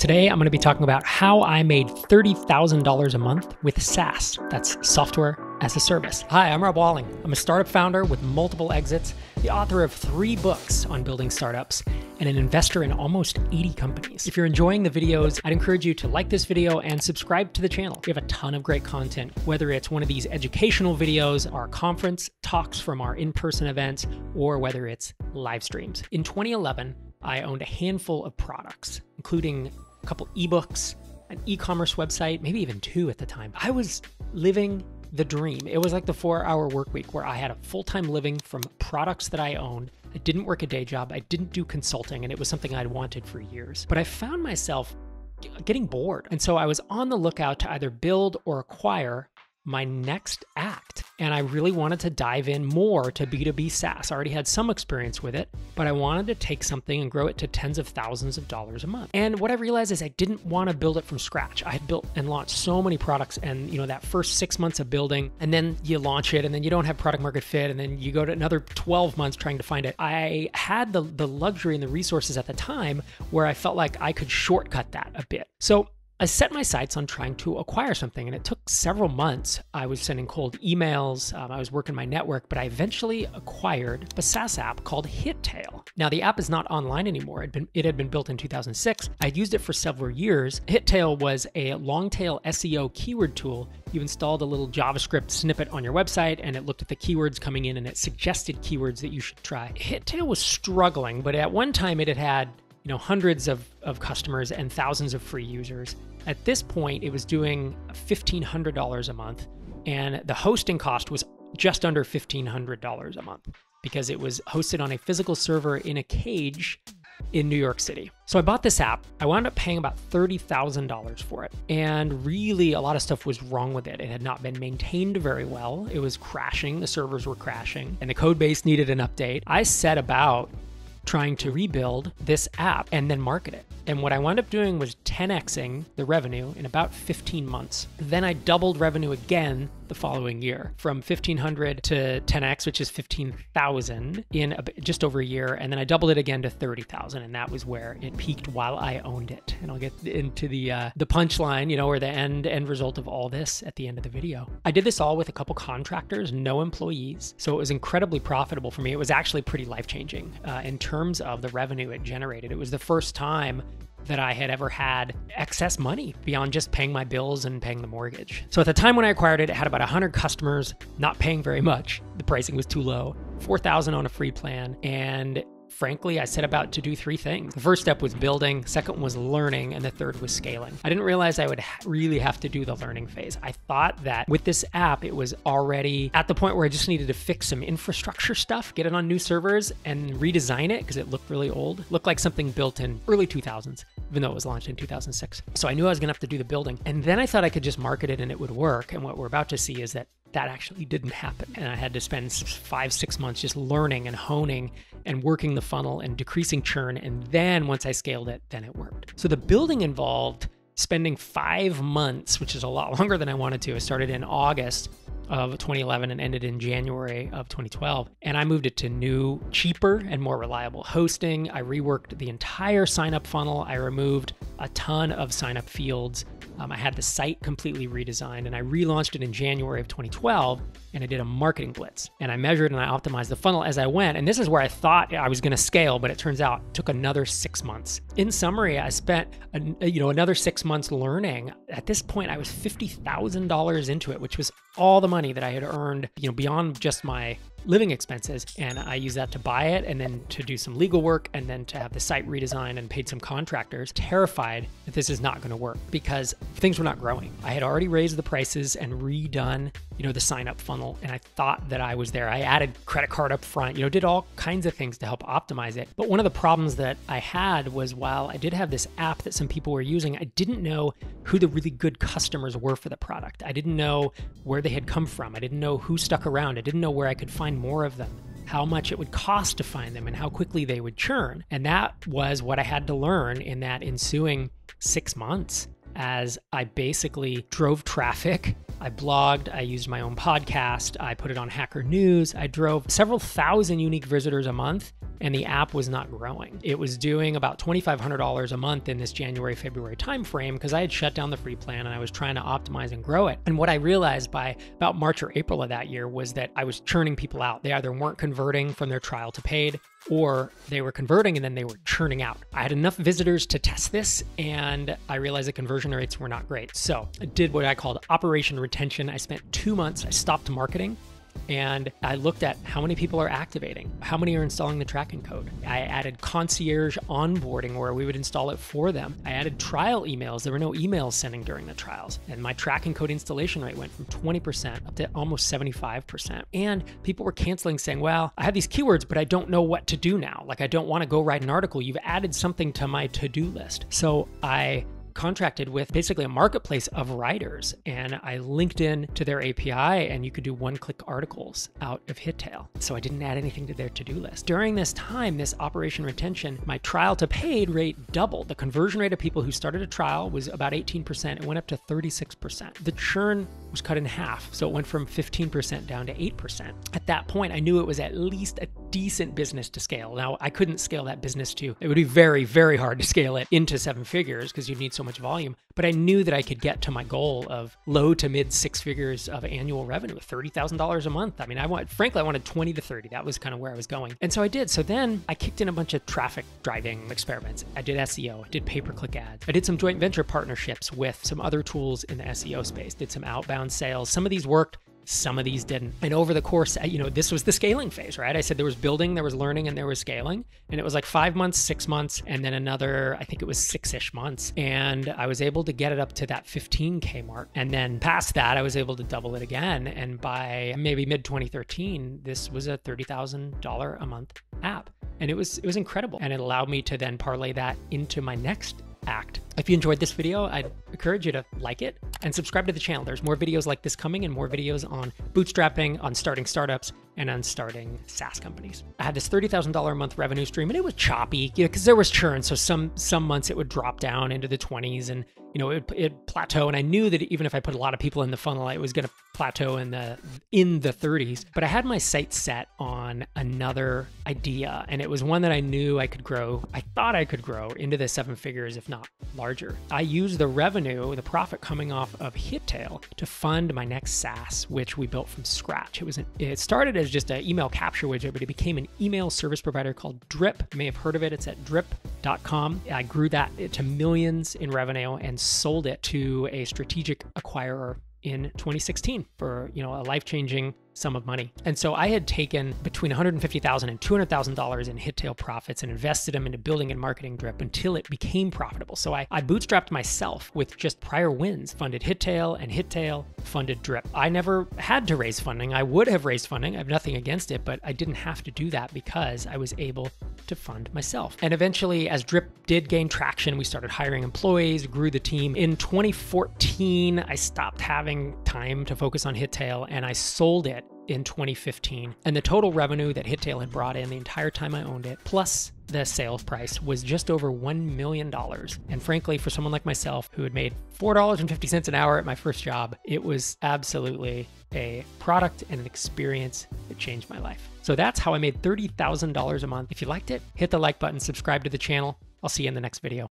Today, I'm going to be talking about how I made $30,000 a month with SaaS. That's software as a service. Hi, I'm Rob Walling. I'm a startup founder with multiple exits, the author of 3 books on building startups, and an investor in almost 80 companies. If you're enjoying the videos, I'd encourage you to like this video and subscribe to the channel. We have a ton of great content, whether it's one of these educational videos, our conference talks from our in-person events, or whether it's live streams. In 2011, I owned a handful of products, including a couple ebooks, an e-commerce website, maybe even 2 at the time. I was living the dream. It was like the 4-hour work week where I had a full-time living from products that I owned. I didn't work a day job. I didn't do consulting, and it was something I'd wanted for years. But I found myself getting bored. And so I was on the lookout to either build or acquire my next act. And I really wanted to dive in more to B2B SaaS. I already had some experience with it, but I wanted to take something and grow it to tens of thousands of dollars a month. And what I realized is I didn't want to build it from scratch. I had built and launched so many products, and that first 6 months of building, and then you launch it, and then you don't have product market fit, and then you go to another 12 months trying to find it. I had the luxury and the resources at the time where I felt like I could shortcut that a bit. So I set my sights on trying to acquire something, and it took several months. I was sending cold emails, I was working my network, but I eventually acquired a SaaS app called Hittail. Now, the app is not online anymore. It had been built in 2006. I'd used it for several years. Hittail was a long-tail SEO keyword tool. You installed a little JavaScript snippet on your website, and it looked at the keywords coming in, and it suggested keywords that you should try. Hittail was struggling, but at one time it had hundreds of customers and thousands of free users. At this point, it was doing $1,500 a month, and the hosting cost was just under $1,500 a month because it was hosted on a physical server in a cage in New York City. So I bought this app. I wound up paying about $30,000 for it. And really, a lot of stuff was wrong with it. It had not been maintained very well. It was crashing. The servers were crashing, and the code base needed an update. I set about trying to rebuild this app and then market it. And what I wound up doing was 10xing the revenue in about 15 months. Then I doubled revenue again the following year from 1,500 to 10x, which is 15,000 in just over a year. And then I doubled it again to 30,000. And that was where it peaked while I owned it. And I'll get into the punchline, or the end result of all this at the end of the video. I did this all with a couple contractors, no employees. So it was incredibly profitable for me. It was actually pretty life-changing in terms of the revenue it generated. It was the first time that I had ever had excess money beyond just paying my bills and paying the mortgage. So at the time when I acquired it, it had about 100 customers, not paying very much. The pricing was too low, 4,000 on a free plan. And frankly, I set about to do 3 things. The first step was building, second was learning, and the third was scaling. I didn't realize I would really have to do the learning phase. I thought that with this app, it was already at the point where I just needed to fix some infrastructure stuff, get it on new servers, and redesign it because it looked really old. It looked like something built in early 2000s, even though it was launched in 2006. So I knew I was gonna have to do the building. And then I thought I could just market it and it would work. And what we're about to see is that actually didn't happen. And I had to spend 5-6 months just learning and honing and working the funnel and decreasing churn. And then once I scaled it, then it worked. So the building involved spending 5 months, which is a lot longer than I wanted to. I started in August of 2011 and ended in January of 2012. And I moved it to new, cheaper, and more reliable hosting. I reworked the entire sign-up funnel. I removed a ton of sign-up fields. I had the site completely redesigned, and I relaunched it in January of 2012, and I did a marketing blitz. And I measured and I optimized the funnel as I went. And this is where I thought I was going to scale, but it turns out it took another 6 months. In summary, I spent another 6 months learning. At this point, I was $50,000 into it, which was all the money that I had earned, beyond just my living expenses. And I used that to buy it, and then to do some legal work, and then to have the site redesigned and paid some contractors. Terrified that this is not going to work because things were not growing. I had already raised the prices and redone, the sign up funnel. And I thought that I was there. I added credit card up front, did all kinds of things to help optimize it. But one of the problems that I had was, while I did have this app that some people were using, I didn't know who the really good customers were for the product. I didn't know where they had come from. I didn't know who stuck around. I didn't know where I could find more of them, how much it would cost to find them, and how quickly they would churn. And that was what I had to learn in that ensuing 6 months, as I basically drove traffic. I blogged, I used my own podcast, I put it on Hacker News, I drove several thousand unique visitors a month, and the app was not growing. It was doing about $2,500 a month in this January, February timeframe because I had shut down the free plan and I was trying to optimize and grow it. And what I realized by about March or April of that year was that I was churning people out. They either weren't converting from their trial to paid, or they were converting and then they were churning out. I had enough visitors to test this, and I realized the conversion rates were not great. So I did what I called Operation Retention. I spent 2 months, I stopped marketing, and I looked at how many people are activating, how many are installing the tracking code. I added concierge onboarding where we would install it for them. I added trial emails. There were no emails sending during the trials. And my tracking code installation rate went from 20% up to almost 75%. And people were canceling saying, well, I have these keywords, but I don't know what to do now. Like, I don't want to go write an article. You've added something to my to-do list. So I contracted with basically a marketplace of writers, and I linked in to their API, and you could do one-click articles out of Hittail. So I didn't add anything to their to-do list. During this time, this Operation Retention, my trial to paid rate doubled. The conversion rate of people who started a trial was about 18%. It went up to 36%. The churn was cut in half. So it went from 15% down to 8%. At that point, I knew it was at least a decent business to scale. Now, I couldn't scale that business to, it would be very, very hard to scale it into 7 figures because you'd need so much volume. But I knew that I could get to my goal of low to mid 6 figures of annual revenue, $30,000 a month. I mean, I wanted 20 to 30. That was kind of where I was going. And so I did. So then I kicked in a bunch of traffic driving experiments. I did SEO, I did pay-per-click ads. I did some joint venture partnerships with some other tools in the SEO space, did some outbound sales. Some of these worked, some of these didn't. And over the course, this was the scaling phase, right? I said there was building, there was learning, and there was scaling. And it was like 5 months, 6 months, and then another, I think it was 6-ish months. And I was able to get it up to that 15K mark. And then past that, I was able to double it again. And by maybe mid 2013, this was a $30,000 a month app. And it was incredible. And it allowed me to then parlay that into my next act. If you enjoyed this video, I'd encourage you to like it and subscribe to the channel. There's more videos like this coming and more videos on bootstrapping, on starting startups, and on starting SaaS companies. I had this $30,000 a month revenue stream, and it was choppy because there was churn. So some months it would drop down into the 20s, and it'd plateau. And I knew that even if I put a lot of people in the funnel, it was going to plateau in the 30s. But I had my sights set on another idea, and it was one that I knew I could grow. I thought I could grow into the 7 figures, if not larger. I used the revenue, the profit coming off of Hittail, to fund my next SaaS, which we built from scratch. It started as just an email capture widget, but it became an email service provider called Drip. You may have heard of it. It's at drip.com. I grew that to millions in revenue and sold it to a strategic acquirer in 2016 for a life-changing sum of money. And so I had taken between $150,000 and $200,000 in Hittail profits and invested them into building and marketing Drip until it became profitable. So I bootstrapped myself with just prior wins, funded Hittail, and Hittail funded Drip. I never had to raise funding. I would have raised funding. I have nothing against it, but I didn't have to do that because I was able to fund myself. And eventually, as Drip did gain traction, we started hiring employees, grew the team. In 2014, I stopped having time to focus on Hittail, and I sold it in 2015. And the total revenue that Hittail had brought in the entire time I owned it, plus the sales price, was just over $1 million. And frankly, for someone like myself who had made $4.50 an hour at my first job, it was absolutely a product and an experience that changed my life. So that's how I made $30,000 a month. If you liked it, hit the like button, subscribe to the channel. I'll see you in the next video.